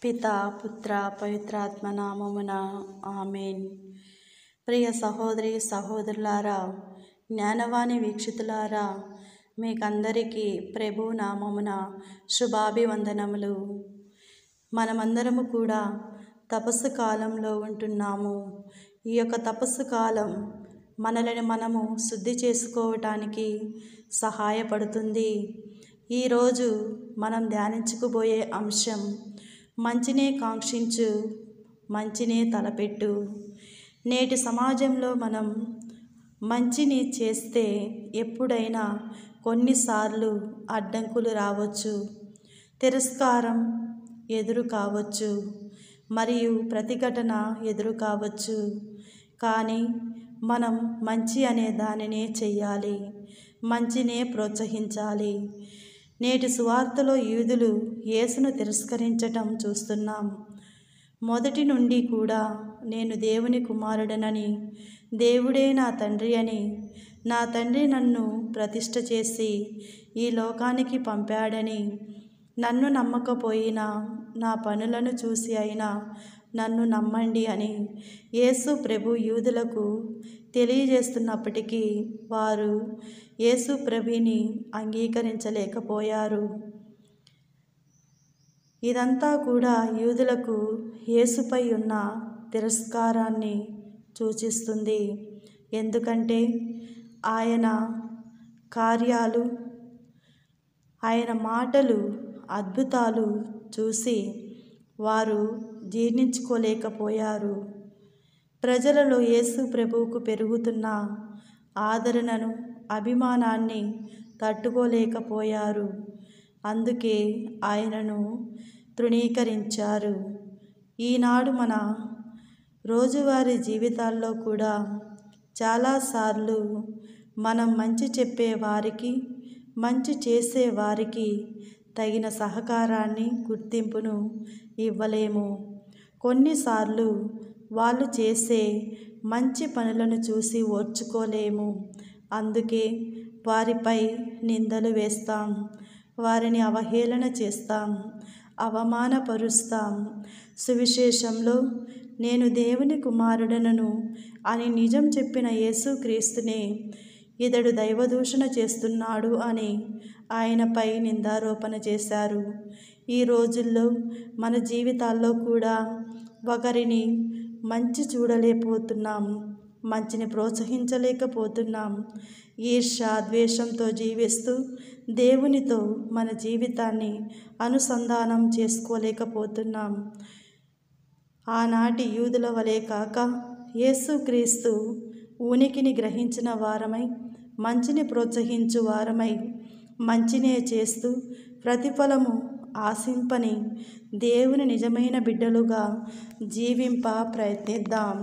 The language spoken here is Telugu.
పితా పుత్ర పవిత్రాత్మ నామమున ఆమెన్. ప్రియ సహోదరి సహోదరులారా, జ్ఞానవాణి వీక్షితులారా, మీకందరికీ ప్రభు నామమున శుభాభివందనములు. మనమందరము కూడా తపస్సు కాలంలో ఉంటున్నాము. ఈ యొక్క తపస్సు కాలం మనల్ని మనము శుద్ధి చేసుకోవటానికి సహాయపడుతుంది. ఈరోజు మనం ధ్యానించుకుపోయే అంశం మంచినే కాంక్షించు, మంచినే తలపెట్టు. నేటి సమాజంలో మనం మంచిని చేస్తే ఎప్పుడైనా కొన్నిసార్లు అడ్డంకులు రావచ్చు, తిరస్కారం ఎదురు కావచ్చు, మరియు ప్రతిఘటన ఎదురు కావచ్చు. కానీ మనం మంచి అనే దానినే చెయ్యాలి, మంచినే ప్రోత్సహించాలి. నేటి సువార్తలో యూదులు యేసును తిరస్కరించటం చూస్తున్నాం. మొదటి నుండి కూడా నేను దేవుని కుమారుడనని, దేవుడే నా తండ్రి అని, నా తండ్రి నన్ను ప్రతిష్ఠ చేసి ఈ లోకానికి పంపాడని, నన్ను నమ్మకపోయినా నా పనులను చూసి అయినా నన్ను నమ్మండి అని యేసు ప్రభు యూదులకు తెలియజేస్తున్నప్పటికీ వారు యేసు ప్రభుని అంగీకరించలేకపోయారు. ఇదంతా కూడా యూదులకు యేసుపై ఉన్న తిరస్కారాన్ని సూచిస్తుంది. ఎందుకంటే ఆయన కార్యాలు, ఆయన మాటలు, అద్భుతాలు చూసి వారు జీర్ణించుకోలేకపోయారు. ప్రజలలో యేసు ప్రభువుకు పెరుగుతున్న ఆదరణను, అభిమానాన్ని తట్టుకోలేకపోయారు. అందుకే ఆయనను తృణీకరించారు. ఈనాడు మన రోజువారీ జీవితాల్లో కూడా చాలాసార్లు మనం మంచి చెప్పే వారికి, మంచి చేసే వారికి తగిన సహకారాన్ని, గుర్తింపును ఇవ్వలేము. కొన్నిసార్లు వాళ్ళు చేసే మంచి పనులను చూసి ఓర్చుకోలేము. అందుకే వారిపై నిందలు వేస్తాం, వారిని అవహేళన చేస్తాం, అవమానపరుస్తాం. సువిశేషంలో నేను దేవుని కుమారుడనను అని నిజం చెప్పిన యేసుక్రీస్తునే ఇతడు దైవదూషణ చేస్తున్నాడు అని ఆయనపై నిందారోపణ చేశారు. ఈ రోజుల్లో మన జీవితాల్లో కూడా ఒకరిని మంచి చూడలేకపోతున్నాం, మంచిని ప్రోత్సహించలేకపోతున్నాం. ఈర్ష్య, ద్వేషంతో జీవిస్తూ దేవునితో మన జీవితాన్ని అనుసంధానం చేసుకోలేకపోతున్నాం. ఆనాటి యూదుల వలె కాక యేసుక్రీస్తు ఉనికిని గ్రహించిన వారమై, మంచిని ప్రోత్సహించు వారమై, మంచినే చేస్తూ ప్రతిఫలము ఆశింపని దేవుని నిజమైన బిడ్డలుగా జీవింప ప్రయత్నిద్దాం.